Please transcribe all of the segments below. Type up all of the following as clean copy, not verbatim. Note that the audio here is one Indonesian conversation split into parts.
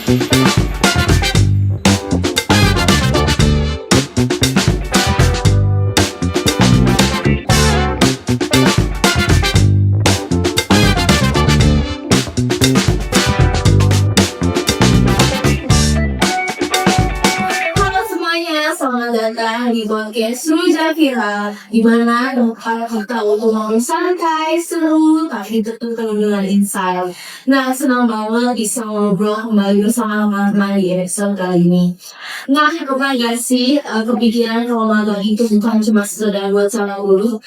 Halo semuanya, selamat datang di podcast Rujak Viral, di mana tempat kita untuk ngomong santai, seru, tapi tentu penuh dengan insight. Nah, senang banget bisa ngobrol kembali bersama teman-teman di episode kali ini. Nah, pernah gak sih kepikiran kalau magang itu bukan cuma sekedar buat sana dulu?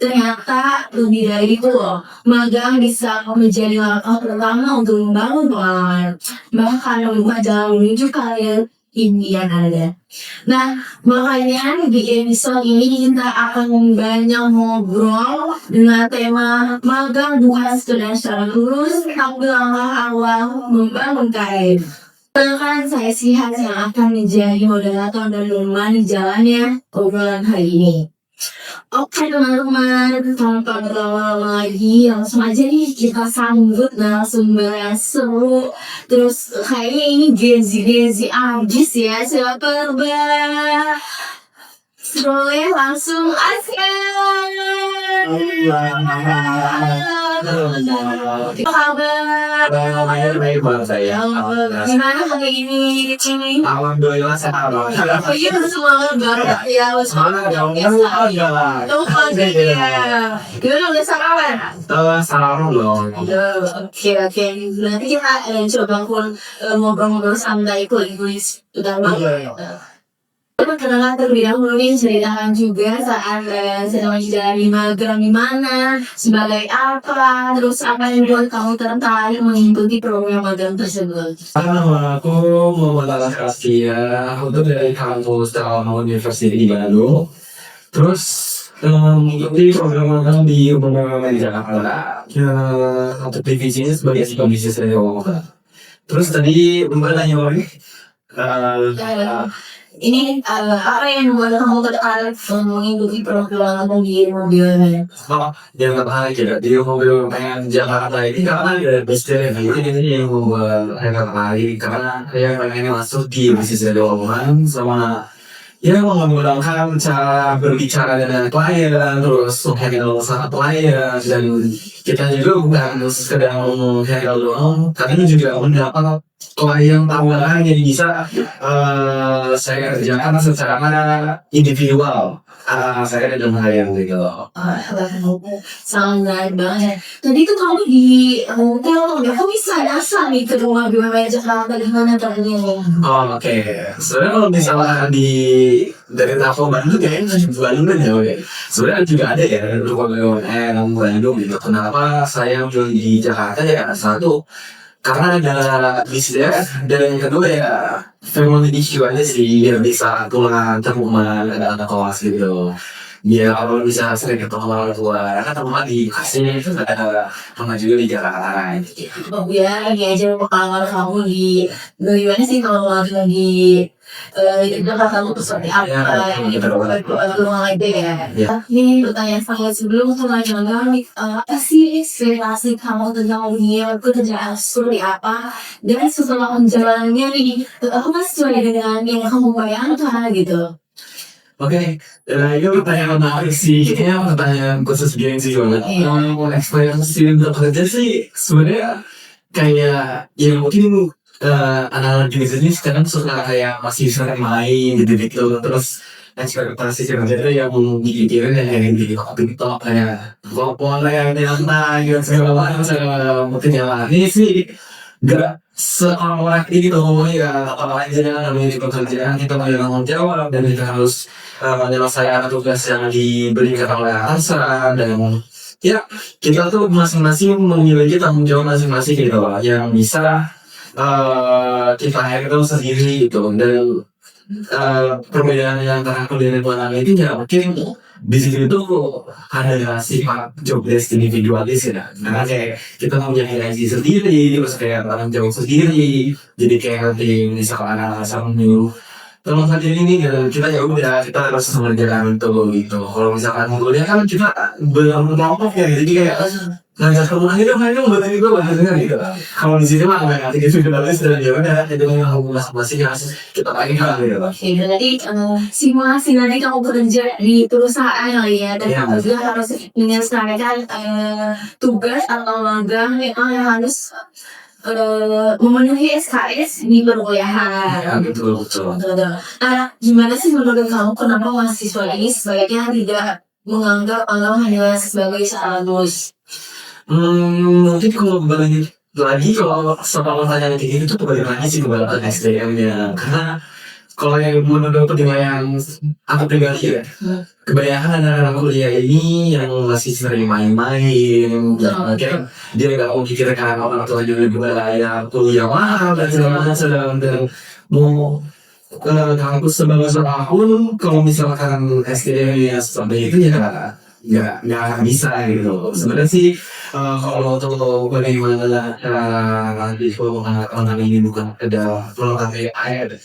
Ternyata lebih dari itu loh. Magang bisa menjadi langkah pertama untuk membangun pengalaman. Bahkan membuka jalan menuju kalian impian Anda. Nah, makanya di episode ini kita akan banyak ngobrol dengan tema magang bukan sekedar secara lurus, tapi langkah awal membangun karir. Bahkan saya Sihat yang akan menjadi moderator dan menemani jalannya obrolan hari ini. Oke teman-teman, tanpa berlama-lama lagi, langsung aja nih kita sambut narasumber yang seru. Terus kayaknya ini Genzi abis ya, siapa boleh langsung asal. Apa kabar? Baik banget saya. Gimana hari ini? Alhamdulillah sehat. Oh iya, semangat banget ya. Semangat dong. Tuh kan ya. Gimana udah sarapan? Sarapan belum. Oke. Nanti kita coba ngobrol-ngobrol santai kulis udah malam. Perkenalan terlebih dahulu nih, ceritakan juga saat sedang menjalani magang di mana, sebagai apa, terus apa yang buat kamu tertarik mengikuti program magang tersebut. Aku Muhammad Al-Kaskia. Aku tuh dari kampus Telkom University di Bandung. Terus mengikuti program magang di Universitas di Jakarta. Untuk divisinya sebagai psikologi saya. Terus tadi Mbak nanya lagi. Ini apa yang membuat kamu tertarik mengikuti program magang di mobilnya? Yang tertarik ya di mobil pengen Jakarta ini karena ada bisnis ini yang membuat saya tertarik karena saya pengen masuk di bisnis keuangan sama ya menggunakan cara berbicara dengan klien terus handle sama klien dan kita juga bukan sekedar handle doang tapi juga mendapat klien tambahan yang bisa saya kerjakan secara individual. Saya ada yang gitu. Sangat menarik banget. Tadi tuh kamu di hotel, kamu bisa dasar nih ke rumah BUMN Jakarta gimana terjadi? Oke. Sebenarnya kalau misalnya dari Telkom Bandung kayaknya Bandung ya. Sebenarnya juga ada ya rumah BUMN Bandung gitu. Kenapa saya milih di Jakarta ya satu karena ada bisnisnya dan yang kedua ya family issue aja sih biar bisa pulang ke rumah ada anak kelas gitu biar kalau bisa sering ketemu orang tua karena teman di kasih itu ada teman juga di Jakarta gitu. Oh ya, ini aja pengalaman kamu di gimana sih kalau lagi Jakarta kamu tuh seperti apa? Ruang itu ya. Ini pertanyaan saya sebelum mulai magang, apa sih ekspektasi kamu tentang dunia pekerjaan seperti apa? Dan setelah menjalannya nih, apa sesuai dengan yang kamu bayangkan gitu? Oke, itu pertanyaan menarik sih. Kayaknya pertanyaan khusus gengsi banget. Ekspektasi untuk kerja sih sebenarnya kayak ya mungkin anak-anak jenis ini sekarang suka kayak masih sering main gitu terus ekspektasi kerja itu yang dipikirin yang di TikTok kayak boleh yang nyantai gitu segala macam mungkin yang ini sih gak seorang ini tuh ya apa aja namanya di pekerjaan kita tanggung jawab dan kita harus menyelesaikan tugas yang diberikan oleh atasan dan ya kita tuh masing-masing memiliki tanggung jawab masing-masing gitu loh yang bisa kita itu sendiri gitu dan perbedaan yang antara aku dan itu ya mungkin di sini tuh ada sifat job desk individualis ya karena kayak kita punya gaji sendiri terus kayak tanggung jawab sendiri jadi kayak nanti misalkan alasan new kalau saat ini kita ya udah kita harus mengerjakan itu gitu kalau misalkan kuliah kan kita belum kelompok ya jadi kayak ngajak temen aja dong, ayo buat ini gue bahasnya gitu. Kalau di sini mah nggak gitu bagus dan ya udah itu yang aku masing-masing harus kita pakai hal gitu. Oke, berarti simulasi nanti kamu bekerja di perusahaan kali ya, dan Iya. kamu juga harus menyelesaikan tugas atau magang yang harus memenuhi SKS di perkuliahan. Ya betul betul. Betul. Nah, gimana sih menurut kamu kenapa mahasiswa ini sebaiknya tidak menganggap Allah hanya sebagai syarat lulus? Mungkin kalau balik lagi kalau soal pertanyaan kayak gitu tuh balik lagi sih ke SDM-nya. Karena kalau yang menurut penilaian aku pribadi ya, kebanyakan anak-anak kuliah ini yang masih sering main-main, kayak dia nggak memikirkan orang tua juga berbayar kuliah mahal dan segala macam dan mau ke kampus sebagus apapun kalau misalkan SDM-nya seperti itu ya nggak akan bisa gitu. Sebenarnya sih kalau untuk bagaimana mahasiswa mengatakan ini bukan ada pelengkap air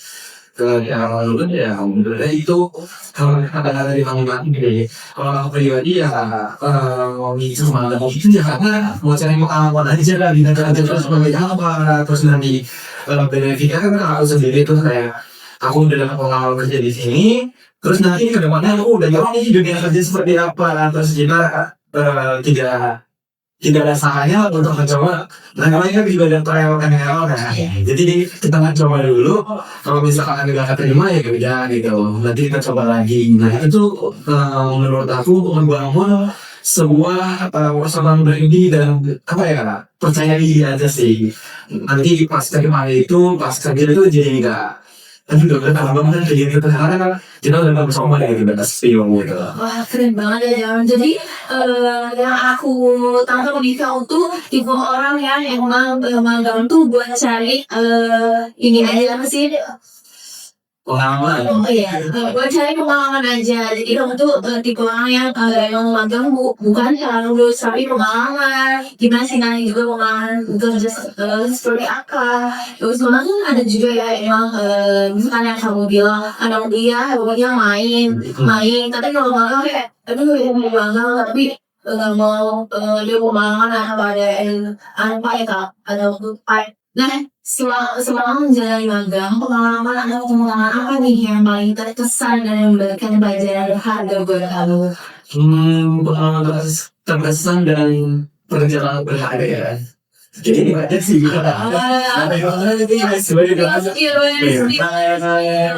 ke yang lalu ya sebenarnya itu kalau ada dari panglima gitu. Kalau aku pribadi ya itu malah itu ya karena mau cari pengalaman aja lah di negara terus sebagai apa terus nanti benefitnya kan aku sendiri tuh kayak aku udah dapat pengalaman kerja di sini terus nanti ke depannya aku udah tahu nih dunia kerja seperti apa terus kita tidak ada salahnya untuk mencoba. Nah namanya kan juga ada trial and error kan. Jadi kita coba dulu. Kalau misalkan nggak terima ya kerja gitu. Nanti kita coba lagi. Nah itu menurut aku membangun sebuah personal branding dan apa ya percaya diri aja sih. Nanti pas terima itu pas kerja itu jadi nggak. Tapi udah banget kayak gitu karena kita udah bersama dengan kita gitu. Wah, keren banget ya Jaron. Jadi yang aku tangkap di kau tuh tipe orang yang emang magang tuh buat cari ini aja apa sih? Pengalaman. Oh iya, buat cari pengalaman aja. Jadi kamu tuh tipe orang yang emang magang bukan karena lulus tapi pengalaman. Gimana sih nanti juga pengalaman kerja seperti apa? Terus kan ada juga ya emang misalkan yang kamu bilang anak dia pokoknya main. Tapi kalau magang kayak aduh ya mau magang tapi nggak mau dia mau magang apa apa ya kak ada waktu nah selama menjalani magang pengalaman apa nih yang paling terkesan dan memberikan pelajaran berharga buat kamu? Pengalaman terkesan dan perjalanan berharga ya. Jadi banyak sih gitu.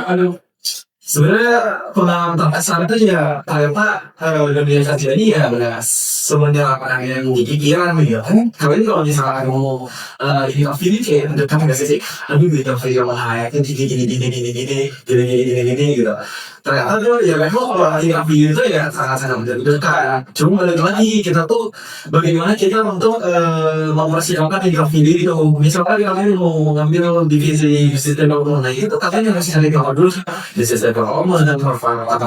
Aduh. Sebenarnya pengalaman terkesan itu ya ternyata dunia kerja ini ya benar semuanya apa yang dipikiran gitu kan. Kalau misalkan mau interview ini kayak dekat nggak sih? Aduh interview sama hayat gini gitu. Ternyata tuh ya memang kalau interview itu ya sangat-sangat dekat. Cuma balik lagi kita tuh bagaimana kita untuk mempersiapkan interview itu. Misalkan kalian mau ngambil divisi sistem nah itu katanya harus cari tahu dulu divisi dan performa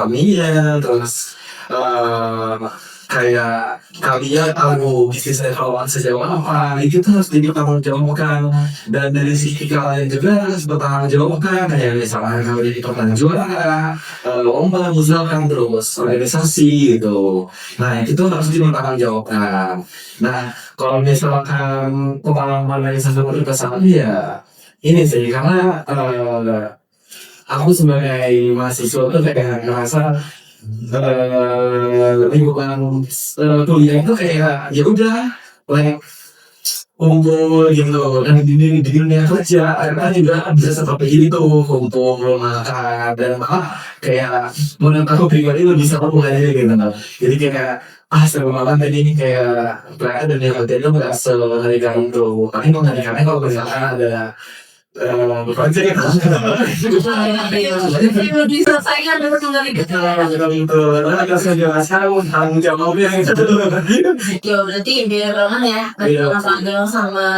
terus kayak kalian tahu bisnis evaluan sejauh apa itu tuh harus dipertanggungjawabkan dan dari sisi kalian juga harus bertanggungjawabkan kayak misalnya kalau jadi pernah juara lomba misalkan terus organisasi gitu nah itu harus dipertanggungjawabkan. Nah kalau misalkan pengalaman dari satu berkesan ya ini sih karena aku sebagai mahasiswa tuh kayak ngerasa lingkungan kuliah itu kayak ya udah like kumpul gitu dan di dunia kerja karena juga bisa seperti itu kumpul makan dan malah kayak menurut aku pribadi lebih seru aja gitu jadi kayak seru banget tadi ini kayak berada dunia kerja itu nggak seharikan itu paling mengharikannya kalau misalkan ada project diselesaikan dulu kembali gitu. tanggung jawabnya Ya berarti beda banget ya magang sama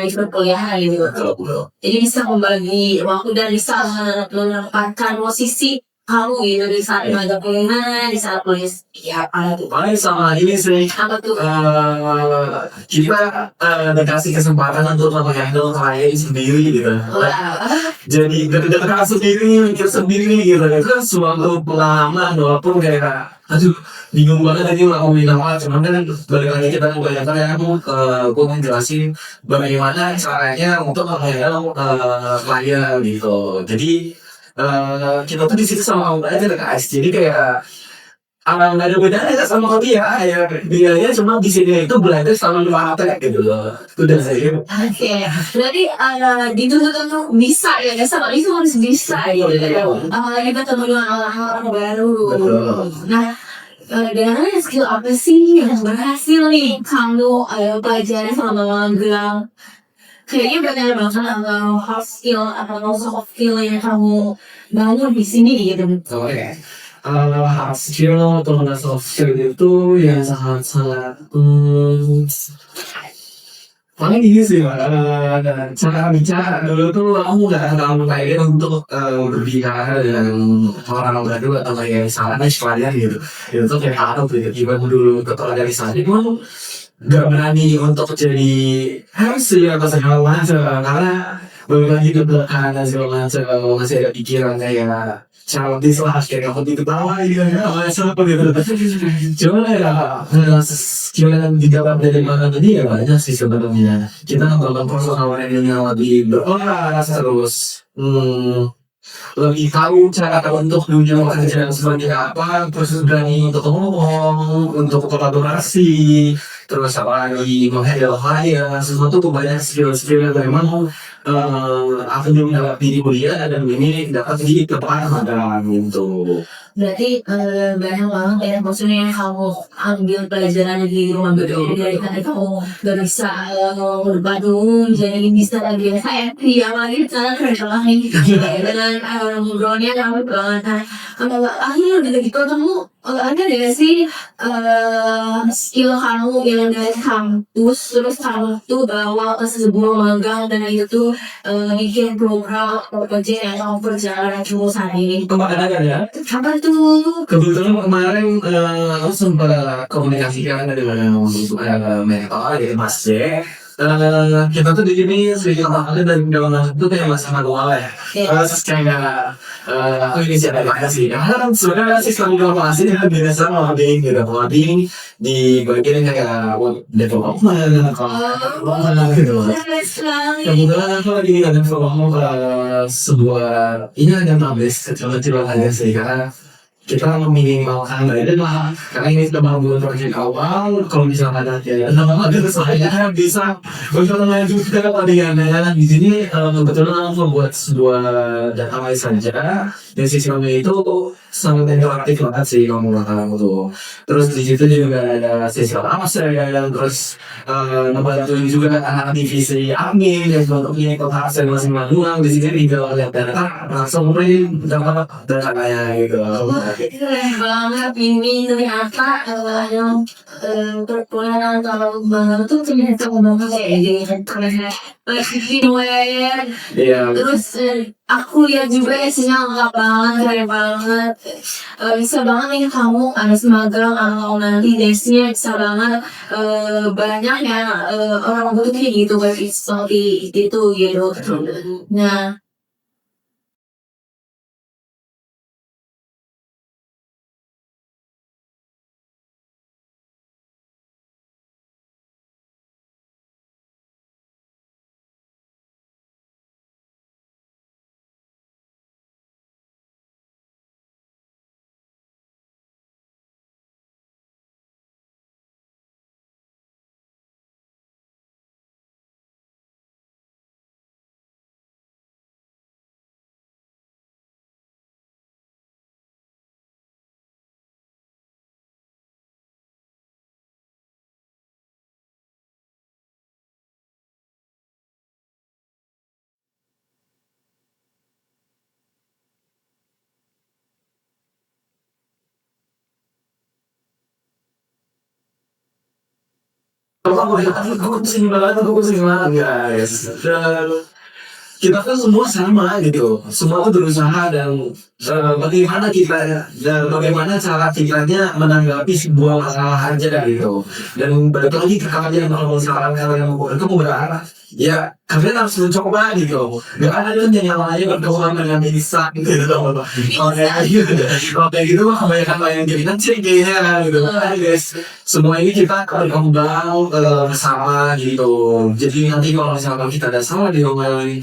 ikut kuliah gitu. Jadi bisa membagi waktu dan bisa menempatkan posisi kamu gitu di saat magang gimana, di saat kuliah ya apa tuh? Paling sama ini sih, Apa tuh? kita dikasih kesempatan untuk menghandle klien sendiri gitu. Wah, Jadi gara-gara sendiri, mikir sendiri gitu. Itu kan suatu pengalaman walaupun kayak, aduh, bingung banget tadi mau ngomongin apa. Cuman kan balik lagi kita kebanyakan ya gue ngejelasin bagaimana caranya untuk menghandle klien gitu. Jadi kita tuh di situ sama belajar guys. Jadi kayak nggak ada bedanya sama dia ya. Dia cuma di sini itu belajar sama dua HP gitu loh. Itu udah saya. oke. Berarti dituntut untuk bisa ya, sama itu harus bisa gitu ya. Apalagi ketemu dengan orang-orang baru. Betul. Nah, dengan skill apa sih yang berhasil nih kamu pelajari selama magang? Kayaknya banyak banget hard skill atau soft skill yang kamu bangun di sini gitu. Oke. Hard skill atau soft skill itu yang sangat-sangat paling ini sih cara bicara dulu tuh aku nggak terlalu kayak untuk berbicara dengan orang baru atau kayak misalnya sekalian gitu. Itu tuh kayak aku tiba-tiba dulu ke organisasi pun nggak berani untuk jadi MC atau segala macam karena balik lagi ke belakang dan segala macam masih ada pikiran kayak childish lah kayak aku di bawah gitu ya apa gitu. Cuma ya skill yang didapat dari mana tadi ya banyak sih sebenarnya. Kita nonton personal branding yang lebih berolah terus lebih tahu cara untuk dunia pekerjaan seperti apa, terus berani untuk ngomong, untuk kolaborasi, terus apa lagi menghandle klien, sesuatu tuh banyak skill-skill yang memang aku belum dapat di kuliah dan ini dapat di tempat magang gitu. Berarti banyak banget ya maksudnya yang kamu ambil pelajaran di rumah belajar dari tadi kamu gak bisa berbandung jadi bisa lagi happy apalagi cara kerja lain dengan ngobrolnya kamu banget. Nah, kalau akhirnya udah gitu kamu ada gak sih skill kamu yang dari kampus terus kamu tuh bawa ke sebuah magang dan itu tuh bikin program atau proyek yang kamu kerjakan cuma saat ini. Kemarin ya. Apa tuh? Kebetulan kemarin aku sempat komunikasikan dengan mentor ya Mas J. Kita tuh di sini sedikit banget dan dalam itu kayak masih manual ya. Terus kayak aku ini siapa aja sih? Karena kan sebenarnya sistem informasi yang biasa coding gitu, coding di bagian kayak development atau gitu. Kebetulan aku lagi ada promo ke sebuah ini ada database kecil-kecilan aja sih karena kita meminimalkan badan lah karena ini sudah bangun proyek awal kalau misalnya nanti ada saya bisa untuk melanjutkan latihannya di sini kebetulan aku membuat sebuah database saja dan sistemnya itu sangat interaktif banget sih ngomong tuh terus di situ juga ada sesi lama saya dan terus ngebantu juga anak divisi admin yang untuk ini hasil masing manual di sini tinggal lihat data langsung print dapat datanya gitu. Keren banget ini ternyata yang perkuliahan kalau banget tuh ternyata ngomongnya kayak gini keren banget. Iya. Terus aku lihat juga isinya lengkap banget, keren banget. Bisa banget nih kamu harus magang atau nanti desnya bisa banget banyak yang orang butuh kayak gitu kayak seperti itu gitu. Nah, Aku pusing banget guys. Dan kita kan semua sama gitu, semua tuh berusaha dan bagaimana cara kitanya menanggapi sebuah masalah aja gitu. Dan balik lagi ke kalian, kalau misalkan kalian mau berharap, ya kalian harus mencoba gitu. Gak ada yang lain berkembang dengan bisa gitu. Kalau kayak gitu, mah kebanyakan main game nanti kayaknya gitu. Guys, semua ini kita berkembang bersama gitu. Jadi nanti kalau misalkan kita ada salah di main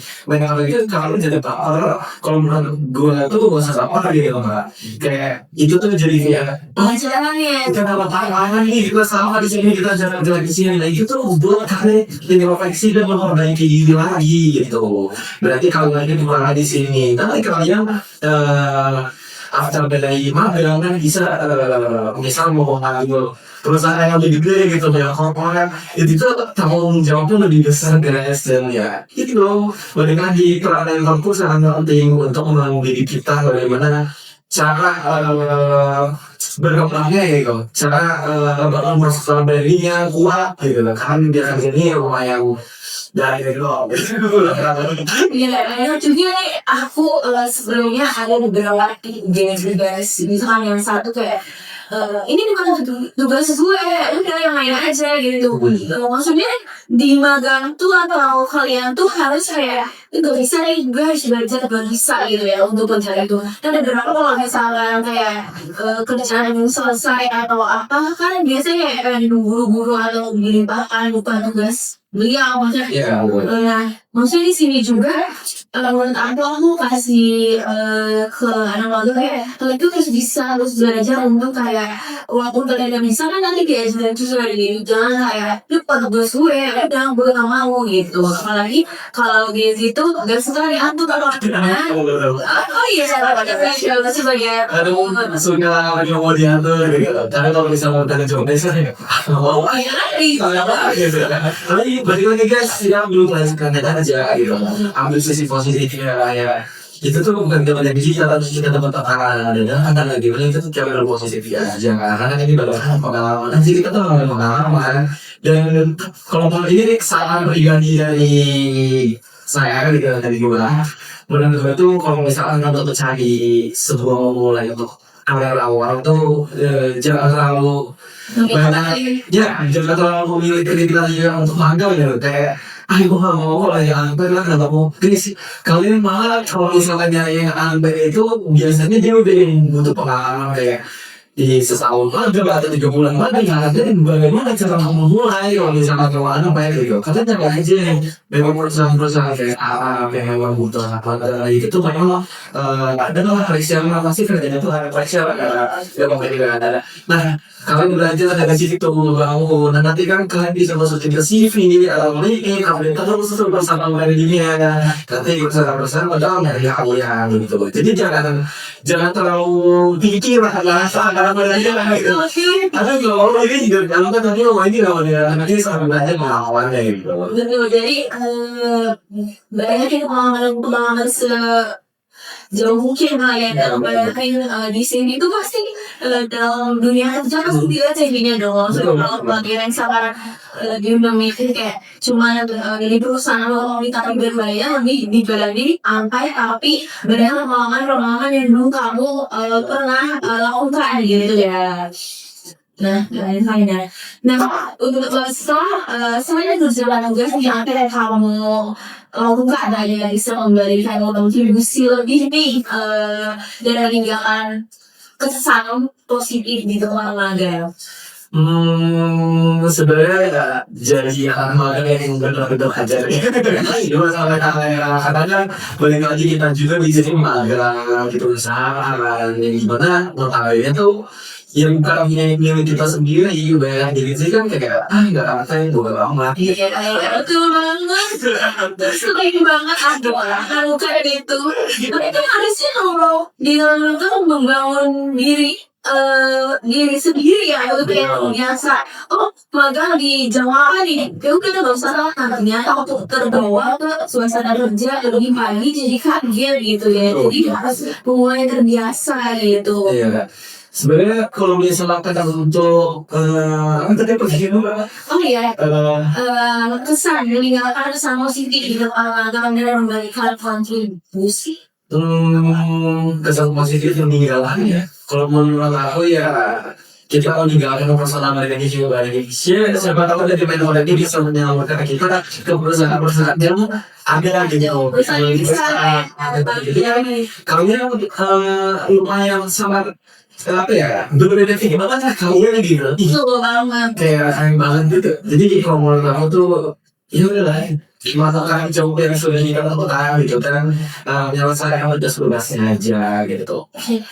gitu, kalau jadi baper, kalau menurut gue tuh gak usah baper gitu Mbak. Kayak itu tuh jadi kayak Pelajarannya. kita dapat tangan nih, kita salah di sini, kita jalan di sini. Nah itu tuh buat kalian jadi refleksi dan memperbaiki diri lagi gitu. Berarti kalau lagi dimana di sini, nanti kalian after dari magang kan bisa misal mau ngambil perusahaan yang lebih gede gitu ya, korporat itu tuh tanggung jawabnya lebih besar guys. Dan ya itu loh, balik lagi peran mentorku sangat penting untuk mendidik kita bagaimana cara berkembangnya gitu, cara merespon dirinya kuat gitu kan. Biar ini rumah yang dari lo Iya, juga nih aku sebelumnya ada beberapa tugas, misalkan yang satu kayak ini bukan tugas sesuai, udah yang lain aja gitu. Maksudnya di magang tuh atau kalian tuh harus kayak nggak bisa nih, gue harus belajar gak bisa gitu ya untuk mencari itu. Dan ada beberapa kalau misalkan kayak kerjaan yang selesai atau apa kan biasanya kayak buru-buru atau dilimpahkan bukan tugas beliau maksudnya. Nah, maksudnya di sini juga menurut aku kasih ke anak magang kayak kalian tuh harus bisa terus belajar untuk kayak walaupun kalian gak bisa kan nanti diajarin sesuai gitu. Jangan kayak lu bukan tugas gue, udah gue gak mau gitu. Apalagi kalau di situ gak suka diatur kalau oh iya saya pada pressure sebagai aduh suka lagi mau diatur gitu. Karena kalau bisa mau tanya jawab saya mau gitu. Tapi balik lagi guys, ya belum melakukan aja gitu. Ambil sisi positifnya ya. Itu tuh bukan kita dari kita, tapi kita dapat tekanan dan lagi itu tuh cara berpositif aja. Karena ini berdasarkan pengalaman. Nanti kita tuh pengalaman. Dan kalau ini kesalahan pribadi dari saya gitu, dari gue. Menurut gue tuh kalau misalkan untuk cari sebuah mulai untuk awal tuh jangan terlalu banyak, jangan terlalu memilih kita juga untuk magang ya. Kayak gue gak mau lah yang ambil lah, gak mau sih. Kalian malah kalau misalnya yang ambil itu biasanya dia udah butuh pengalaman kayak di setahun magang atau 3 bulan magang. Dan bagaimana cara memulai kalau misalnya keuangan apa gitu. Kalian jangan aja nih memang perusahaan kayak yang memang butuh apa itu tuh memang ada lah pressure, pasti kerjanya tuh ada pressure karena ya ada. Nah kalian belajar dari situ bangun, dan nanti kan kalian bisa masukin ke CV atau LinkedIn, update terus bersama dari dunia kan. Nanti bersama padahal dari kalian gitu. Jadi jangan terlalu pikir lah belajar gitu. Ada kalau ini juga kalau kan tadi lo ini namanya nanti sama belajar melawannya gitu. Betul, jadi banyak pengalaman jauh mungkin lah ya dalam banyakin di sini itu pasti dalam dunia kerja kan tidak jadinya dong. Kalau bagian yang sekarang dia memikir kayak cuma dari perusahaan lo minta berbayar lebih dibalani angkai, tapi banyak pengalaman yang dulu kamu pernah lakukan gitu ya. Nah, lain-lainnya. Nah, untuk setelah berjalan tugas yang akhirnya kamu lakukan ada bisa memberikan kontribusi lebih nih dan meninggalkan kesan positif di tempat magang. Sebenarnya jadi magang yang benar-benar ajar ya. Itu masalah katanya balik lagi kita juga di sini magang gitu usaha kan yang gimana notabene tuh yang bukan milik kita sendiri juga. Jadi sih kan kayak nggak ada yang gue banget. Iya, betul banget. Sering banget ada orang kayak gitu. Tapi itu harusnya kalau dia tuh membangun diri sendiri ya, itu kayak biasa. Oh, magang di Jawa nih, itu kita gak usah ternyata waktu terbawa ke suasana kerja lebih pagi jadi kaget gitu ya. Jadi harus mulai terbiasa gitu. Iya. Sebenarnya kalau misalkan untuk tadi apa sih Mbak? Oh iya, Eh, kesan meninggalkan kesan positif gitu dalam diri memberikan kontribusi. Kesan positif yang meninggalkan ya. Kalau menurut aku ya kita meninggalkan personal dari juga Indonesia. Siapa tahu dari main orang ini bisa menyelamatkan kita ke perusahaan-perusahaan yang ada gitu. Perusahaan yang besar, Jadi kami lumayan sangat apa ya berbeda sih gimana kalian gitu Itu banget. kayak sayang banget gitu jadi kalau menurut aku tuh ya udahlah melakukan coba yang sudah kita lakukan gitu kan menyelesaikan tugas-tugasnya aja gitu.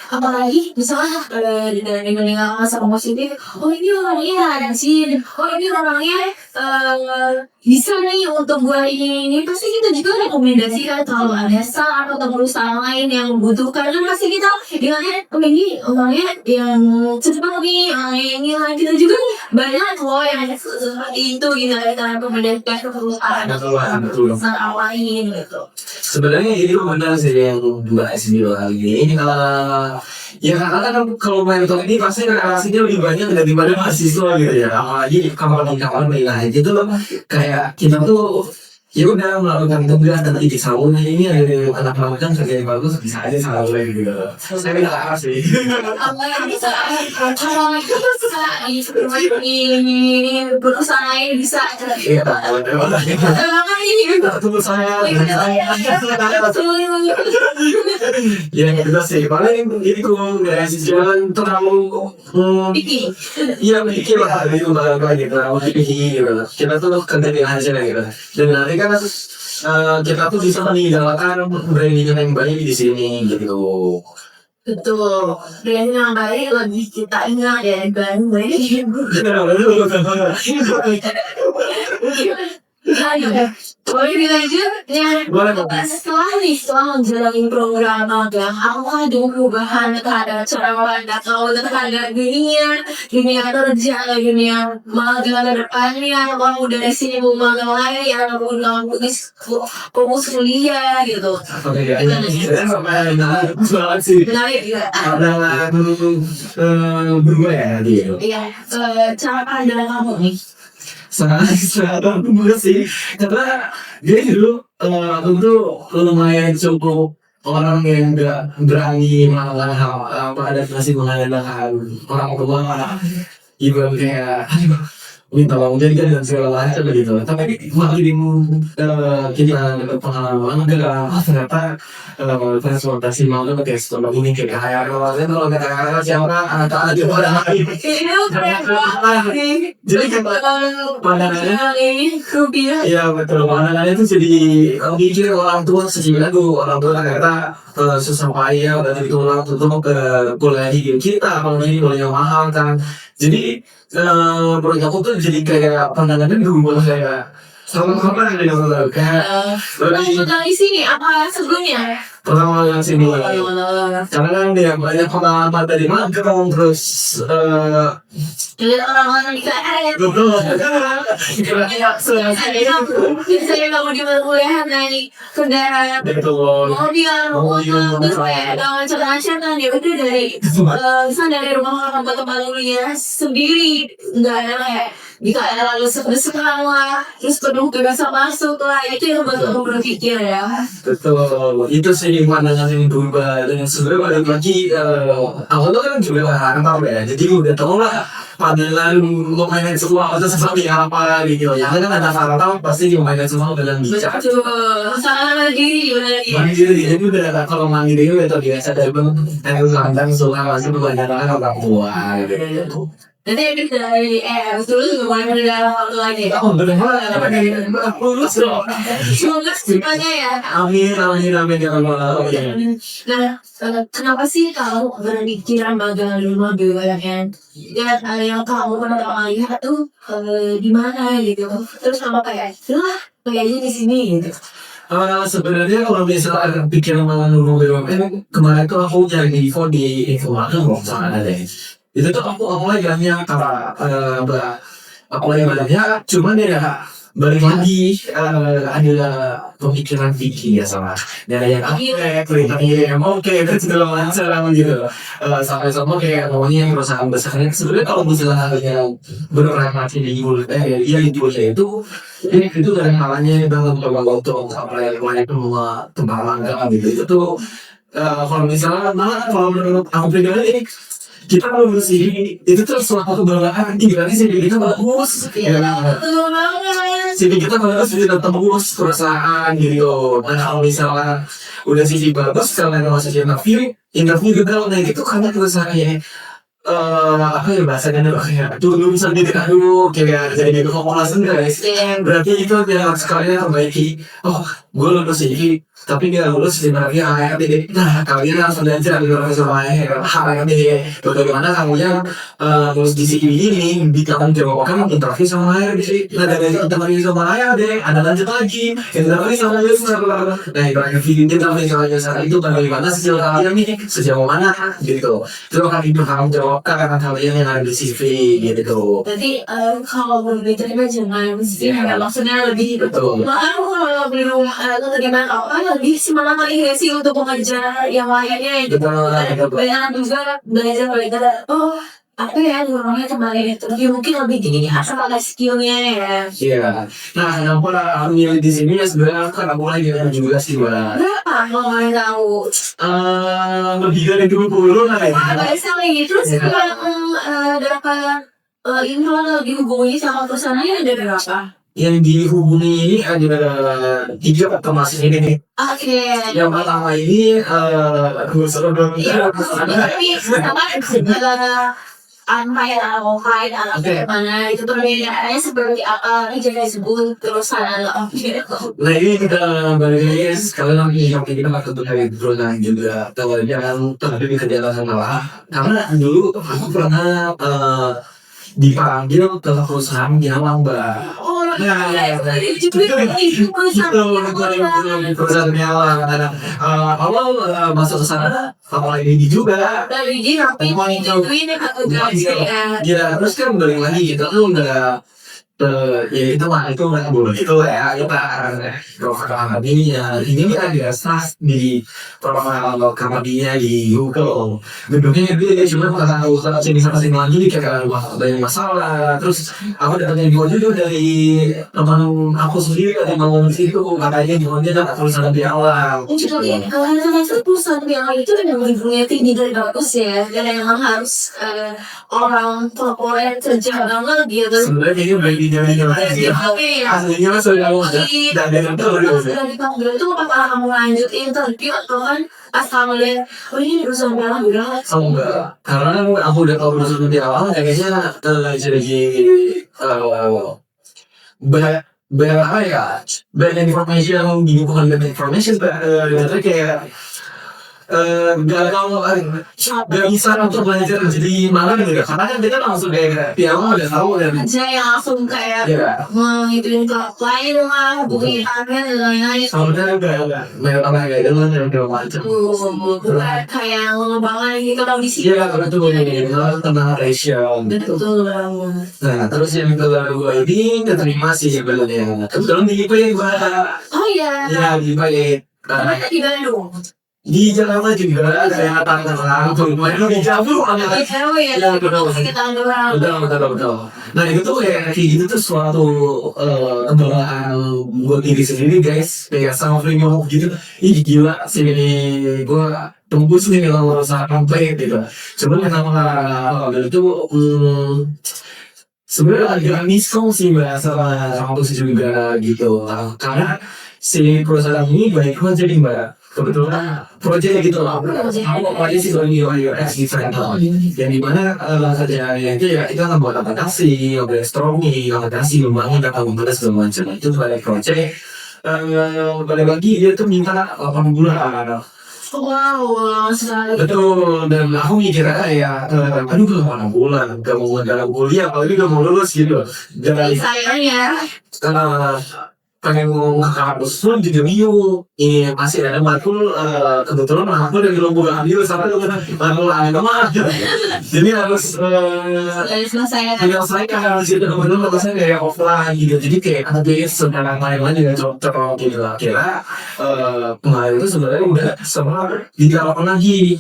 Apalagi misalnya dari meninggalkan kesan positif, oh ini orangnya rajin, oh ini orangnya bisa nih untuk buat ini pasti kita juga rekomendasikan kalau ada staff atau perusahaan lain yang membutuhkan kan pasti kita bilangnya oh ini orangnya yang cepat nih ini lah kita juga banyak loh yang seperti itu gitu kita rekomendasikan ke perusahaan Betul. perusahaan lain gitu. Sebenarnya itu benar sih yang Mbak S bilang ini ya karena kan kalau main talk ini pasti relasinya lebih banyak daripada mahasiswa gitu ya apalagi kawan-kawan lain gitu loh kayak kita tuh ya udah melakukan tugas dan titik sawahnya ini ada anak melakukan kerja yang bagus bisa aja salah gitu saya bilang apa sih Kalau bisa kalau itu bisa di perusahaan lain bisa iya betul kan ini tunggu saya ya itu sih paling itu dari sisi jalan terlalu Iki iya mikir lah itu bakal gitu gitu kita tuh kerja di aja gitu dan nanti kan kita tuh bisa meninggalkan branding yang baik di sini gitu. betul dan yang baik lebih kita ingat ya kan baik Ayo, boleh dilanjut ya. Boleh, Mbak. Setelah menjalani program magang, apakah ada perubahan terhadap cara pandang kau terhadap dunia kerja, dunia magang ke depannya, kamu dari sini mau magang lagi, ataupun kamu fokus kuliah gitu. Oke ya, saya sampai banget sih. Menarik juga. Ada berubah ya dia. Iya, cara pandang kamu nih. Sangat berubah sih, karena dia dulu aku tuh lumayan cukup orang yang nggak berani melakukan hal apa ada masih mengandalkan orang tua ibu kayak aduh minta uang jadi dan segala macam gitu tapi makin kita dapat pengalaman ternyata transportasi mau tuh kayak setelah ini kayak kalau kata siapa anak ada orang lain Ini keren banget. jadi kan pandangannya Ini rupiah. iya betul pandangannya itu jadi kalau mikir orang tua sejauh itu orang tua ternyata susah payah dan itu orang tua mau ke kuliah hidup kita kalau ini kuliah mahal kan jadi menurut aku tuh jadi kayak pandangannya berubah kayak sama gitu kayak Kamu dari sini apa sebelumnya? pertama yang sini karena kan dia banyak pengalaman dari magang terus Jadi orang-orang di KL betul Misalnya kamu di perkuliahan naik kendaraan betul mobil terus kayak cerita-cerita dia udah dari misalnya dari rumah orang ke tempat dulunya sendiri nggak ada kayak di KL lalu sekarang lah terus penuh kebiasaan masuk lah itu yang buat kamu berpikir ya. betul itu sih pandangan yang berubah dan sebenarnya balik lagi aku tuh kan juga rantau ya jadi udah tau lah pandangan lumayan semua atau sesuatu apa gitu ya kan ada rantau pasti lumayan semua dengan bijak Betul, salah diri berarti. mandiri jadi udah kalau mandiri udah terbiasa dari pandang suka masih kebanyakan orang tua gitu. Nanti dari dulu juga banyak dari dalam waktu lagi. Oh benar lulus dong. Semoga secepatnya ya. Amin ya Allah. Nah, kenapa sih kamu berpikiran magang di rumah BUMN? Dan yang kamu pernah lihat tuh di mana gitu? Terus kamu kayak, lah kayaknya di sini gitu. Sebenarnya kalau misalnya pikiran menurut BUMN kemarin tuh aku nyari info di Infomarket kalau misalnya ada itu tuh aku awalnya bilangnya karena aku yang bilangnya cuman ya balik lagi ada pemikiran Vicky ya sama dari yang kelihatannya yang oke dan segala macam gitu. Sampai-sampai kayak pokoknya perusahaan besarnya sebenarnya kalau misalnya yang berorganisasi di Indonesia itu itu dari halnya dalam waktu sampai itu kembangan gitu itu tuh kalau misalnya malah kalau menurut aku pribadi kita lulus ini itu tuh suatu kebanggaan tinggalnya CV kita bagus ya Betul banget. CV kita bagus sudah tembus perusahaan gitu dan kalau misalnya udah CV bagus kalau masih interview gagal nah itu karena perusahaannya apa ya bahasanya kayak dulu sendiri dulu kayak jadi kepopulasan guys berarti itu dia harus kalian perbaiki gue lulus CV tapi dia lulus sebenarnya HRD nah kalian langsung belajar di luar sama HRD bagaimana kamunya lulus di CV ini ditanggung jawabkan interview sama HRD nah dari interview sama HRD ada lanjut lagi interview sama user nah ibaratnya interview sama user itu bagaimana skill kalian nih sejauh mana gitu itu akan ditanggung jawab karena kalian yang ada di CV gitu. Jadi kalau belum diterima jangan mesti maksudnya lebih Betul. kalau belum keterima lebih semangat lagi sih untuk mengejar yang lainnya yang banyak juga belajar belajar apa ya orangnya kemarin itu mungkin lebih tinggi asal ada skillnya ya. Iya. Nah kenapa aku milih di sini ya sebenarnya kan aku lagi juga sih mbak. Berapa kalau mau tahu? Lebih dari 20 lah ya. Biasa lagi terus berapa info dihubungi sama perusahaannya ada berapa? Yang dihubungi ini ada 3 atau masih ini nih. Oke. Yang pertama ini gue seru dong. Iya, tapi sama mana itu perbedaannya seperti apa jadi disebut perusahaan Nah ini kita balik lagi kalian yang kita waktu itu kayak berulang juga kalau jangan terhadap kerjaan salah karena dulu aku pernah dipanggil ke perusahaan Nyawang mbak. Perusahaan Nyawang karena awal masuk ke sana awal ini juga. Ya terus kan balik lagi gitu tuh udah ya itu mah itu nggak boleh itu ya kita kalau kamar ini ada staff di kamar di Google gedungnya dia cuma nggak tahu sini sana sini lagi kayak banyak masalah terus aku datangnya juga dari teman aku sendiri ada ngomong situ katanya dia nggak terus ada di awal. Kalau perusahaan yang itu yang hubungannya tinggi dari bagus ya dan emang harus orang korporat kerja banget gitu. Sebenarnya ini baik aslinya sudah dan dipanggil itu apakah kamu lanjut interview atau kan pas kamu lihat ini perusahaan bilang enggak karena aku udah tahu perusahaan di awal kayaknya jadi banyak apa ya banyak informasi yang bukan banyak informasi kayak gak bisa untuk belajar jadi malam gitu karena kan kita langsung kayak piala udah tahu dan aja yang langsung kayak ngituin ke klien lah hubungi target dan lain-lain sebenarnya enggak mereka kayak dulu yang macam bukan kayak ngebangun gitu kalau di sini iya betul tentang ratio betul banget. Nah terus yang kedua ini keterima sih sebenarnya kebetulan di IPA ya di IPA di Bandung di Jakarta juga saya langsung main di Jabu ya betul. Nah itu tuh kayak gitu tuh suatu kebanggaan buat diri sendiri guys kayak sama freedom gitu ih gila sih ini gue tembus nih kalau usaha sampai gitu cuman kenapa itu sebenarnya agak miskom sih bahasa kampus juga gitu karena si perusahaan ini baik aja nih mbak kebetulan proyeknya gitu lah aku aja sih soal UX design yang dimana kerjaannya itu ya kita akan buat aplikasi brainstorming aplikasi membangun data membangun segala macam itu balik proyek balik lagi dia tuh minta 8 bulan wow sekali betul dan aku mikirnya ya aduh gue 8 bulan gak mau dalam kuliah apalagi gak mau lulus gitu dari sayangnya pengen ngomong ke kampus tuh di Demio ini masih ada matkul kebetulan matkul dari Lombok ambil sampai matkul agama jadi harus menyelesaikan sih teman-teman kalau saya kayak offline gitu jadi kayak ada sekarang lain-lain juga cocok gitu lah kira kemarin itu sebenarnya udah semua digalakan lagi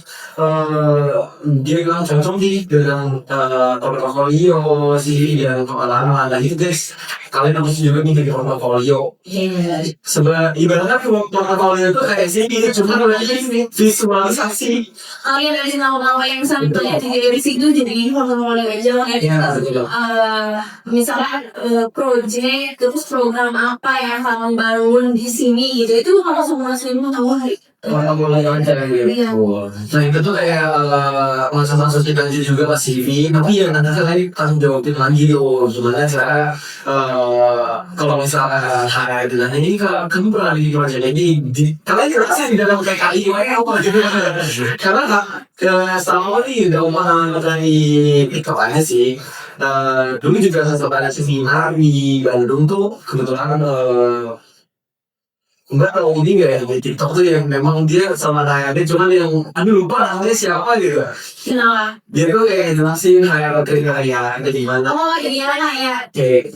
dia bilang cocok nih dengan portofolio sih dan pengalaman lah gitu guys kalian harus juga nih dari portofolio sebenarnya ibaratnya portofolio itu kayak sih gitu cuma visualisasi kalian dari nama-nama yang santai dari situ jadi portofolio aja misalkan project terus program apa yang kalian bangun di sini gitu itu kalau semua semua tahu mulai aja gitu. Nah itu tuh kayak masa-masa kita juga pas CV tapi ya nanti saya tanggung jawabin lagi loh gimana cara kalau misalnya hari itu dan ini kamu pernah di proyek ini kalian ngerasa di dalam PKI apa gitu karena selama ini udah umahan dari TikTok aja sih dulu juga sempat ada seminar di Bandung tuh kebetulan enggak tahu ini nggak ya di TikTok tuh yang memang dia sama HRD cuman yang aduh lupa namanya siapa gitu kenapa dia tuh kayak jelasin HRD kayak ada di mana gimana ya kayak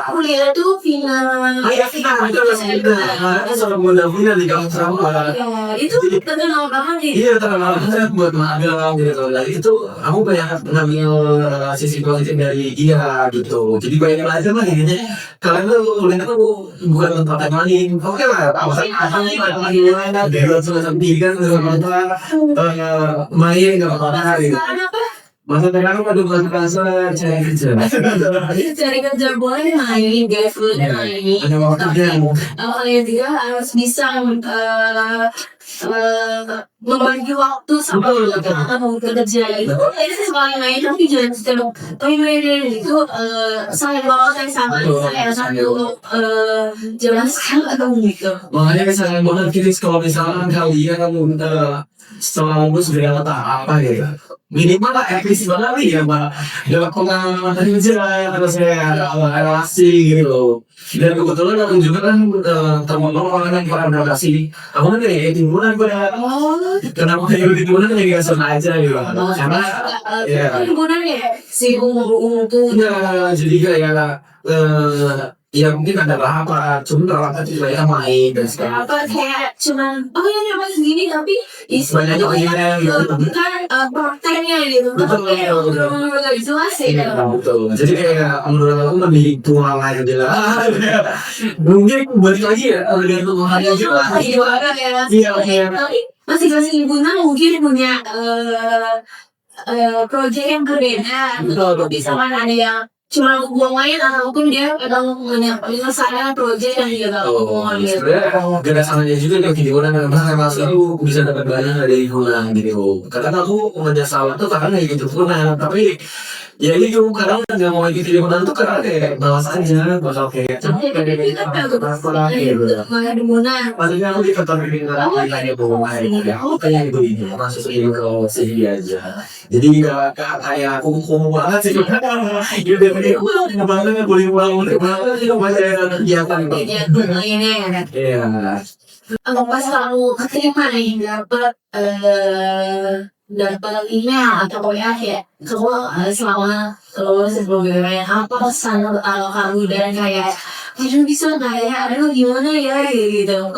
kuliah tuh final itu ada seorang muda-muda di kampus sama itu terkenal banget nih iya terkenal banget buat magang gitu dan itu aku banyak ngambil sisi positif dari dia gitu jadi banyak belajar lah intinya kalian tuh kuliah tuh bukan tempat yang lain oke lah gimana dia sudah sendirikan main nggak apa-apa gitu masa sekarang aduh masa cari kerja boleh main guys boleh main ada waktunya kalian juga harus bisa membagi waktu sama kamu kerja itu ini sih sekali main tapi jangan setiap main itu saya bawa saya satu jelaskan atau gitu makanya kesalahan banget kritis kalau misalkan kalian setelah lulus sudah kata apa gitu minimal lah etis banget nih ya mbak dapat pengalaman kerja terus saya relasi gitu loh dan kebetulan aku juga kan teman-teman yang pernah relasi aku kan dari timbunan gue kenapa kayak timbunan jadi gak sengaja gitu karena ya timbunan ya si ungu tuh jadi kayak ya mungkin ada apa cuma terlalu juga ya main dan segala apa kayak cuman ya nyoba segini tapi banyak orang gitu bukan prakteknya gitu betul nggak jelas ya betul jadi kayak menurut aku lebih tua aja lah mungkin balik lagi ya dengan Tuhan juga gimana ya iya masing-masing timbunan mungkin punya project yang berbeda bisa kan ada yang cuma buang main ataupun dia kadang menyelesaikan project yang dia gak ngomong gitu. Sebenarnya gak ada salahnya juga nih gimana karena masih aku bisa dapat banyak dari Huna gitu. Karena aku ngajak salah tuh karena kayak gitu Huna tapi ya ini juga kadang nggak mau ikut di Huna tuh karena kayak malas aja bakal kayak capek gitu. Malah di Huna. Maksudnya aku di kantor ini kayak bohong aja. Aku kayak gitu masuk ini ke sini aja. Jadi nggak kayak aku banget sih. Gitu aku ngebantu boleh pulang itu masih ada kegiatan ini iya pas kamu keterima nih dapat email atau WA ya kamu selama sebelumnya apa pesan kalau kamu dan kayak aduh bisa nggak ya aduh gimana ya gitu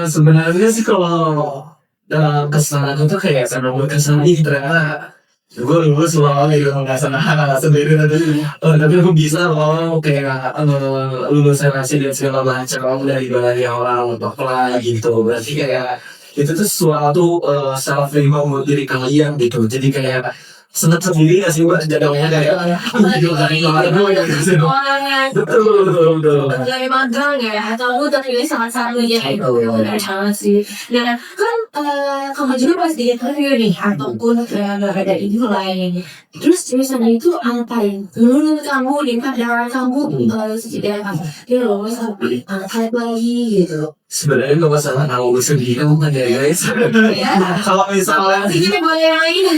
sebenarnya sih kalau dalam kesan itu kayak senang berkesan ternyata gue lulus loh gitu nggak senang sendiri tapi aku bisa loh kayak lulus relasi dan segala macam dari banyak orang untuk lah gitu berarti kayak itu tuh suatu self reward buat diri kalian gitu jadi kayak seneng sendiri gak sih buat jadwalnya kayak gitu dari luar gitu betul dari magang ya kamu terpilih salah satunya itu sangat sih dan kan kamu juga pas di interview nih ataupun nggak ada ini lain terus misalnya itu ngapain menurut kamu di pandangan kamu sejadinya dia lolos tapi angkat lagi gitu sebenarnya nggak masalah kalau lu sedih kan ya guys. Kalau misalnya Ini boleh yang ini.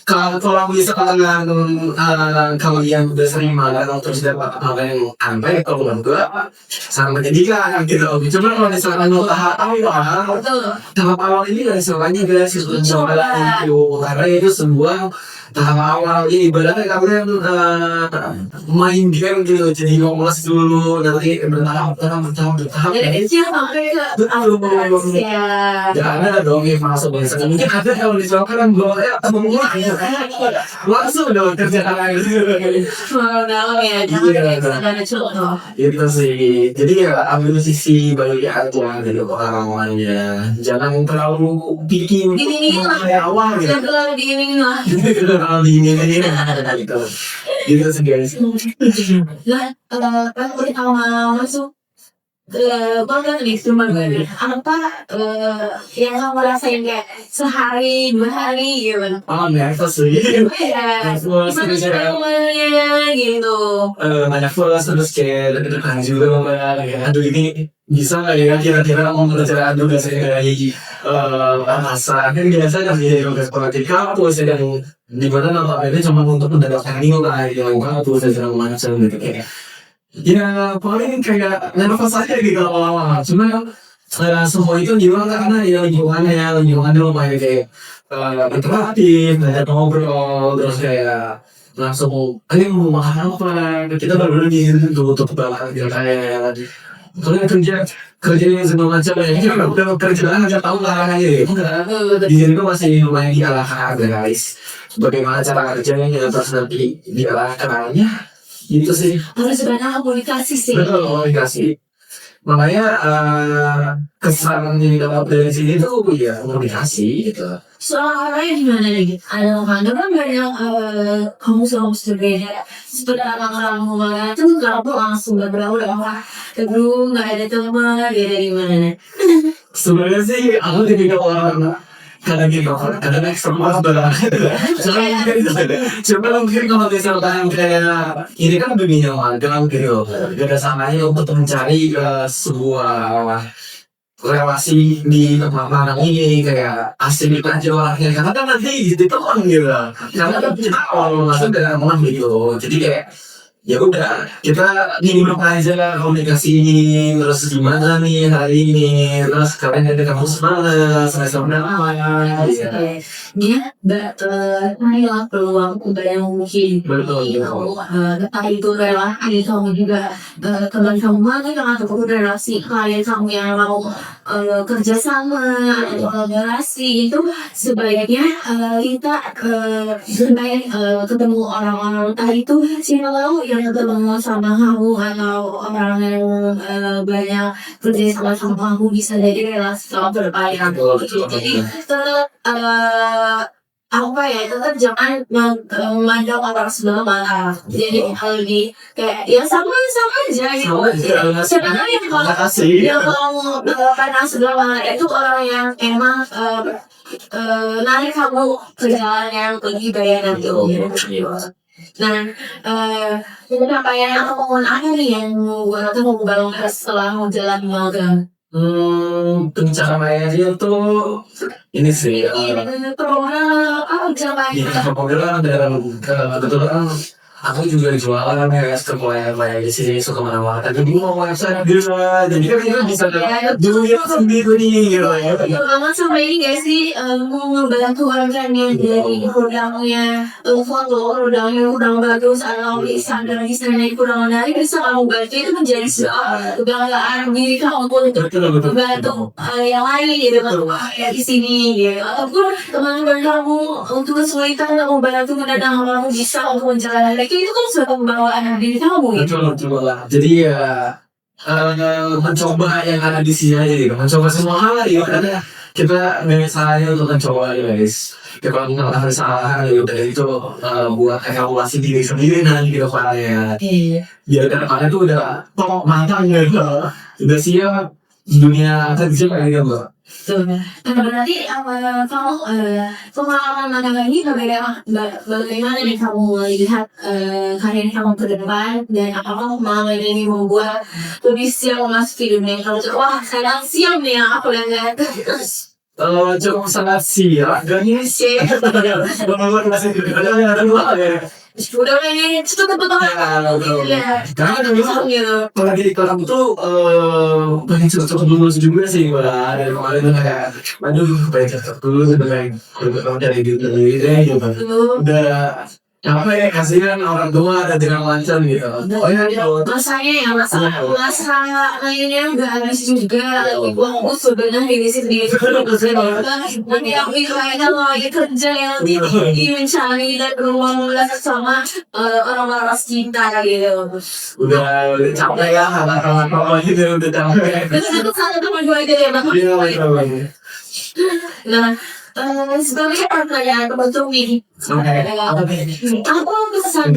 kalau misalnya kalian udah sering makan terus dapat apa yang aneh, kalau menurut gua sangat menyedihkan gitu. Cuma kalau misalnya lu tahap awal, Betul. tahap awal ini gak semuanya guys, itu coba itu karena itu sebuah tahap awal. Ini ibaratnya kalian main game gitu, jadi ngoles dulu nanti bertahap. Dari kecil sampai ke ya. Jangan ada dong yang masuk bahasa mungkin ada kalau di sekarang belum langsung dong kerjaan lagi. Dalam ya, jangan ada contoh. Itu sih, jadi ya ambil sisi baiknya aja dari orang-orangnya, jangan terlalu bikin Gini-gini lah. kayak awal gitu. Jangan terlalu diinin lah. Kalau dingin gitu, gitu sih guys. Lah, pas pertama masuk kan di cuma apa yang kamu rasain kayak sehari 2 hari gitu. Nervous sih. Ya, gimana caranya gitu. Nervous terus kayak deg-degan juga kayak aduh ini bisa nggak ya kira-kira mau belajar aduh gak sih kayak rasa kan biasa kan jadi sekolah di kampus yang di mana notabene cuma untuk mendapatkan nilai yang kampus dan segala macam gitu kayak ya paling kayak nervous aja gitu awal-awal. Cuma semua itu gimana karena ya lingkungannya lumayan kayak interaktif, banyak ngobrol, terus kayak langsung ini mau makan apa, kita baru di tutup banget gitu kayak soalnya kerjanya segala macam ya udah kerjaan aja tahu lah aja di sini tuh masih lumayan diarahkan guys bagaimana cara kerjanya terus nanti diarahkan itu sih. Harus banyak komunikasi sih. Betul, komunikasi. Makanya kesan yang dapat dari sini tuh ya komunikasi gitu. Soal orangnya gimana nih? Ada orang kan banyak kamu selalu berbeda. Seperti orang-orang rumah itu kamu langsung bergaul orang. Aduh, nggak ada teman, beda di mana? Sebenarnya sih aku tipikal orang kadang ekstrovert banget. Cuma mungkin kalau misalkan kayak ini kan lebih nyaman dengan gitu. Gak samanya untuk mencari sebuah relasi di mana ini kayak asik aja orangnya karena kan nanti gitu kan gitu. Karena kan kita awal masuk dengan teman gitu. Jadi kayak ya udah kita nimbrung aja lah komunikasi ini terus gimana nih hari ini terus kalian ada kamu semangat sama apa Dia lah peluang yang mungkin. betul Entah itu relasi kamu juga teman kamu mana yang ataupun relasi klien kamu yang mau kerja sama atau kolaborasi itu sebaiknya kita sebaik ketemu orang-orang entah itu siapa tahu yang ketemu sama kamu atau orang yang banyak kerja sama kamu bisa jadi relasi yang berbaik. Jadi tetap apa ya tetap jangan memandang orang sebelah mata. Jadi lebih kayak ya sama aja gitu. Sebenarnya kalau pandang sebelah mata itu orang yang emang narik kamu ke jalan yang lebih baik nanti. Nah, kenapa yang aku mau nanya nih yang buat aku mau bareng setelah mau jalan magang. pencapaiannya tuh ini sih kebetulan kebetulan aku juga jualan ya kayak di sini suka menawarkan jadi mau website gitu jadi kan kita bisa duit sendiri nih gitu ya. Banget sama ini gak sih mau ngebantu umkm-nya dari produknya foto produknya kurang bagus atau desainnya kurang menarik bisa kamu bantu itu menjadi kebanggaan diri kamu untuk membantu yang lain gitu kan di sini gitu ataupun teman-teman kamu untuk kesulitan kamu bantu mendatang kamu bisa untuk menjalani lagi itu kan suatu pembawaan diri kamu gitu. Betul lah. Jadi ya mencoba yang ada di sini aja gitu. Mencoba semua hal ya karena kita misalnya untuk mencoba ya guys. Kita kalau ada salah ya udah itu buat evaluasi diri sendiri nanti ke depannya. Biar ke depannya tuh udah matang gitu. Udah siap dunia kerja kayak gitu loh. Tuh. Nah, berarti kamu pengalaman magang ini bagaimana nih kamu melihat karir kamu ke depan dan apakah pengalaman ini membuat lebih siap memasuki dunia kerja? Wah, sekarang siap nih yang aku lihat. Cukup sangat siap dan ini sih benar-benar masih ada dua ya. Udah pengen cepet banget. Iya. Karena dulu Gitu. kalau di kolam itu pengen cepet-cepet lulus juga sih mbak. Dari kemarin tuh kayak aduh pengen cepet lulus udah kayak udah dari gitu gitu. Udah apa ya kasihan orang tua ada dengan lancar gitu. Oh ya gitu. Masanya ya masa lainnya nggak habis juga uang sebenarnya di sini nanti aku kayaknya lagi kerja yang di mencari dan uang sama orang-orang sekitar gitu. Udah capek ya anak-anak gitu udah capek. Itu satu teman gue aja ya bang. Nah, sebagai pertanyaan teman-teman nih, apa pesan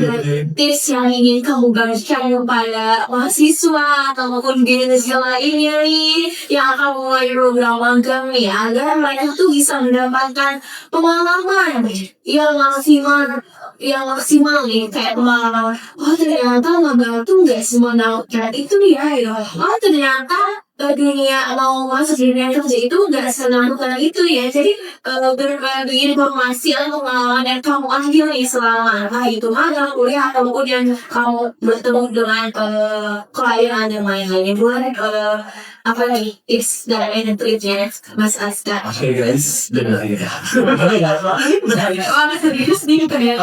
tips yang ingin kamu bagikan kepada mahasiswa ataupun generasi lainnya nih yang akan mulai program magang nih agar mereka tuh bisa mendapatkan pengalaman yang maksimal nih kayak pengalaman ternyata magang tuh nggak semenakutkan itu ya gitu. Ternyata dunia mau masuk dunia kerja itu nggak senang-senang itu ya. Jadi berbagi informasi atau pengalaman yang kamu alami selama entah itu magang, kuliah ataupun yang kamu bertemu dengan klien yang lain-lain. Buat apa lagi tips dan triknya Mas Aska? Oke guys, dengar ya. Serius nih kayak.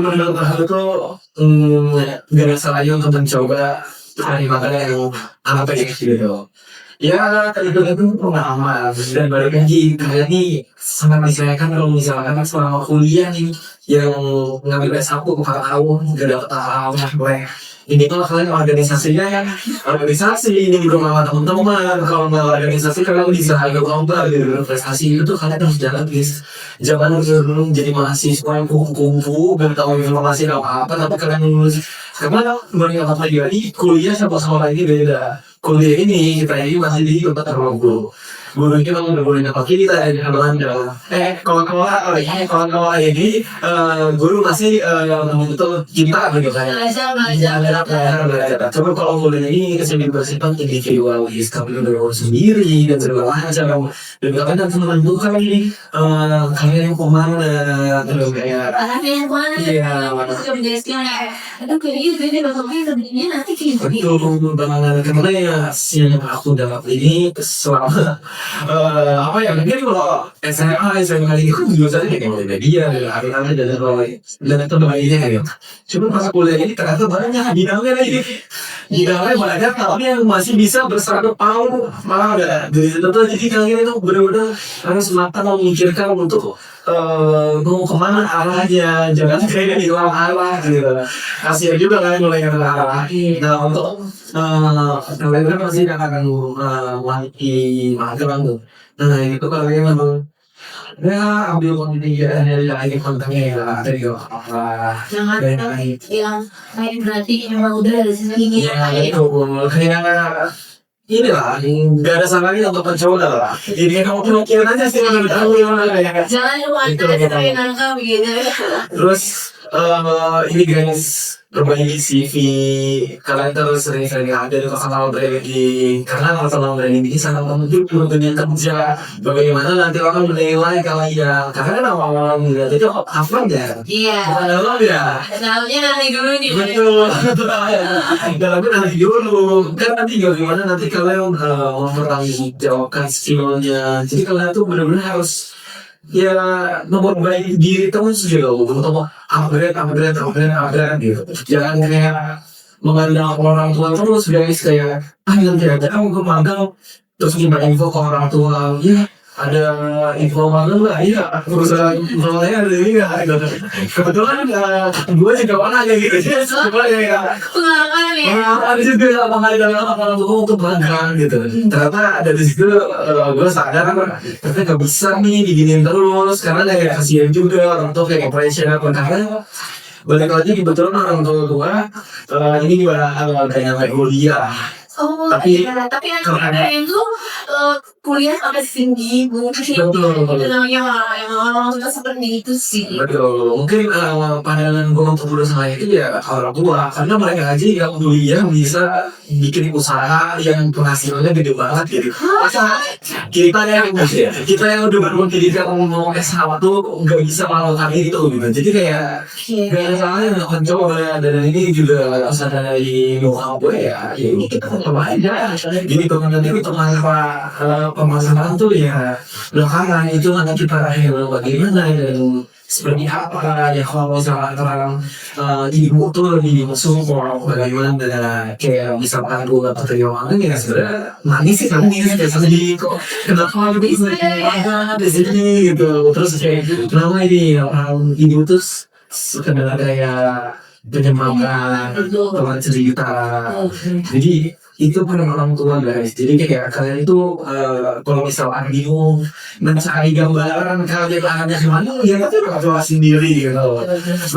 Menurut aku tuh gak ada salahnya untuk mencoba cari makanan yang apa gitu. Ya itu pengalaman dan baru lagi kalian nih sangat disayangkan kalau misalkan selama kuliah nih yang ngambil S1 ke tahun gak dapet apa-apa. Ini tuh kalian organisasinya kan organisasi ini belum sama teman-teman. Kalau nggak organisasi kalian bisa agak lomba gitu prestasi itu tuh kalian harus jalan guys. Jangan dulu jadi mahasiswa yang kumpul-kumpul gak tahu informasi apa tapi kalian lulus karena kemarin apa lagi kuliah sama ini beda. Kuliah ini kita ini masih di tempat terlalu guru kita udah boleh dapat kita di Belanda. Kawan-kawan ini guru masih betul cinta gitu kayak. Coba kalau kuliah ini kesini bersifat individualis, kami udah sendiri dan segala macam. Dan kadang teman bukan ini kalian yang kemana terus kayak. Yang mana? Iya. Aduh ini nanti betul banget karena ya yang aku dapat ini selama apa ya mungkin kalau SMA ini kan jurusannya kayak media ada dan itu lainnya gitu. Cuma pas kuliah ini ternyata banyak bidangnya banyak tapi yang masih bisa berseragam paul malah ada dari situ tuh jadi kalian itu benar-benar harus matang memikirkan untuk mau kemana arahnya jangan kayak hilang arah gitu. Kasihan juga kan mulai ke arah. Nah untuk kalian kan masih akan wanti magang tuh. Nah itu kalian memang ya ambil kontingan dari kontennya ya dari apa jangan yang lain berarti memang udah dari sini ya itu kayak inilah nggak ada salahnya untuk mencoba lah. Jadi kamu pemikiran aja sih menurut aku ya. Jangan cuma saya nangkap gitu. Terus ini guys perbaiki CV kalian terus sering-sering ada di kanal branding karena kanal branding ini sangat menunjuk dunia kerja bagaimana nanti orang menilai kalian karena awal-awal melihat itu apa ya iya ya tahunya nanti dulu nih betul dalamnya nanti dulu kan nanti gimana nanti kalian mempertanggungjawabkan skillnya jadi kalian tuh benar-benar harus ya memperbaiki diri terus juga untuk upgrade gitu jangan kayak mengandalkan orang tua terus guys kayak nanti aja aku magang terus minta info ke orang tua ya ada info magang lah iya perusahaan infonya ada ini nggak kebetulan gue juga pernah kayak gitu coba ya pengalaman ya ada juga makanya dalam orang tua untuk magang gitu ternyata dari situ gue sadar ternyata nggak bisa nih diginin terus karena kayak kasihan juga orang tua kayak operation apa karena balik lagi kebetulan orang tua ini juga kayak kuliah Oh, Tapi iya. Tapi yang karena itu kuliah sampai tinggi, mungkin yang orang suka seperti itu sih. betul, mungkin pandangan gue untuk lulus saya itu ya orang tua, karena mereka aja yang kuliah bisa bikin usaha yang penghasilannya gede banget gitu. Masa kita yang udah berpendidikan ngomong S1 tuh nggak bisa melakukan itu gitu. Jadi kayak gak ada salahnya melakukan coba, dan ini juga asal dari lokal gue ya ini kita coba aja. Jadi kalau nanti itu tanpa pemasaran tuh ya belakangan itu nanti kita akhir bagaimana dan seperti apa ya. Kalau misalnya orang ibu tuh lebih masuk bagaimana kayak misalkan gue atau keuangan ya sebenarnya manis sih, tapi ini biasanya jadi kok kenapa bisa di sini gitu. Terus kayak kenapa ini orang ibu tuh sekedar kayak penyemangat teman cerita. Jadi itu kan orang tua guys. Jadi kayak kalian itu kalau misalkan bingung mencari gambaran kalian akannya kemana ya tapi coba sendiri gitu.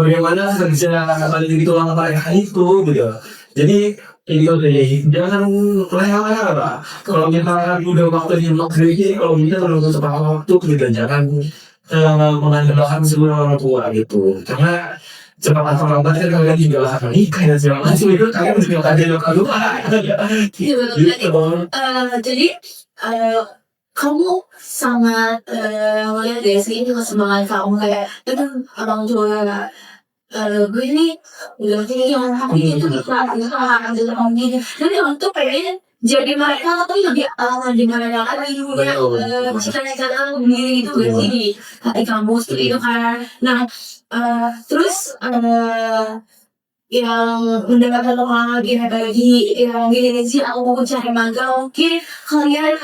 Bagaimana kerja kalian itu langkah itu gitu. Jadi itu deh, jangan lewat lah. Kalau misalkan udah waktunya bekerja, kalau kita belum sepakat waktu kita jangan mengandalkan semua orang tua gitu. Karena cepat atau lambat kan kalian juga akan menikah dan segala macam itu kalian juga akan lupa. Iya betul. Jadi kamu sangat ngeliat deh sih itu kesemangat kamu kayak itu orang tua gue ini udah tinggi yang kami itu kita akan jadi orang gini. Jadi orang tuh pengen jadi mereka tapi lebih di mereka kan punya cita-cita sendiri itu gak sih di hati kamu seperti itu kan. Nah terus yang mendapatkan orang lagi bagi yang gini sih aku mau cari magang mungkin kalian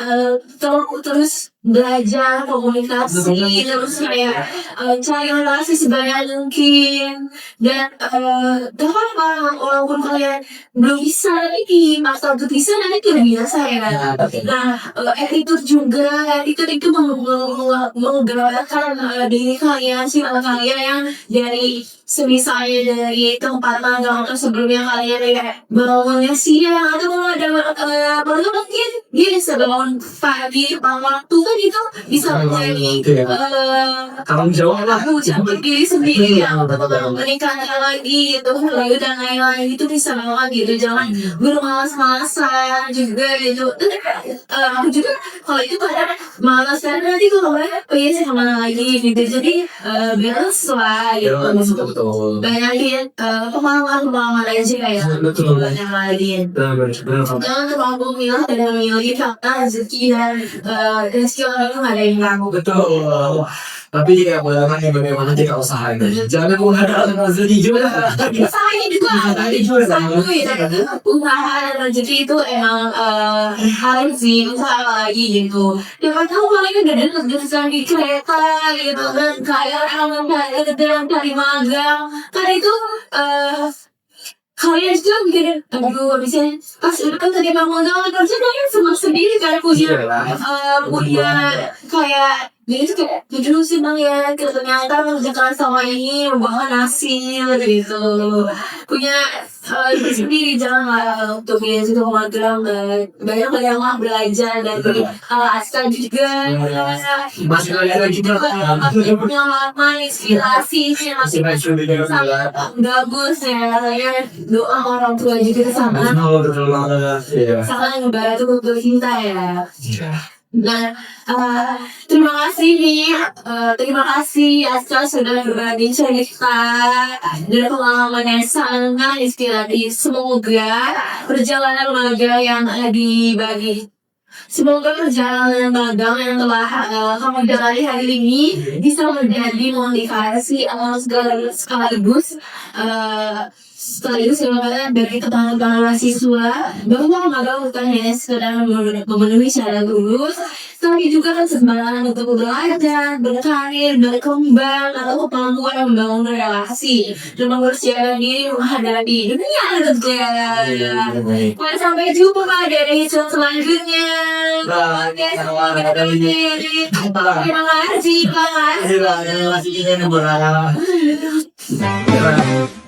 terus belajar komunikasi terus kayak cari relasi sebanyak mungkin dan bahkan walaupun kalian belum bisa di masa untuk bisa nanti itu udah biasa ya kan. Nah attitude juga attitude itu menggerakkan diri kalian sifat kalian yang dari semisalnya dari tempat magang atau sebelumnya kalian kayak bangunnya siang atau kalau ada baru mungkin dia bisa bangun pagi waktu kan itu bisa menjadi Tanggung jawab lah. ucapan diri sendiri yang menikahnya lagi gitu lalu dan lain-lain itu bisa banget gitu jangan bermalas-malasan juga gitu. Aku juga kalau itu kadang malas dan nanti kalau pengen sama lagi gitu jadi balance lah gitu. Banyakin pengalaman aja kayak yang lain. Jangan terlalu milah dan memilih fakta rezeki dan rezeki orang itu nggak ada yang ngaku. Betul. Tapi ya bagaimana jika usaha itu jangan mengharapkan rezeki juga. Usaha juga tadi usaha dan rezeki itu emang harus sih usaha lagi gitu. Jangan tahu kalian udah dengar di kereta gitu kan kayak emang dalam cari magang kan itu kalian juga mikir aduh abisnya pas udah kan tadi magang kerja kalian semua sendiri kan punya kayak jadi itu kayak jujur sih bang ya ternyata mengerjakan sama ini membawa hasil gitu punya diri sendiri jangan untuk ya situ magang banyak yang lah belajar dari asal juga Masih ada juga pengalaman inspirasi masih bagus ya doa orang tua juga sama betul banget ya. sangat ngebantu untuk kita ya. Nah, terima kasih nih, terima kasih Astra sudah berbagi cerita dan pengalaman yang sangat inspiratif. Semoga perjalanan magang yang dibagi, semoga perjalanan magang yang telah kamu jalani hari ini bisa menjadi motivasi sekaligus sebenarnya dari teman-teman mahasiswa bahwa magang bukan hanya sekedar memenuhi syarat lulus tapi juga kesempatan untuk belajar, berkarir, berkembang atau kemampuan membangun relasi dan mempersiapkan diri menghadapi dunia kerja. Sampai jumpa pada episode selanjutnya. Terima kasih. Terima kasih.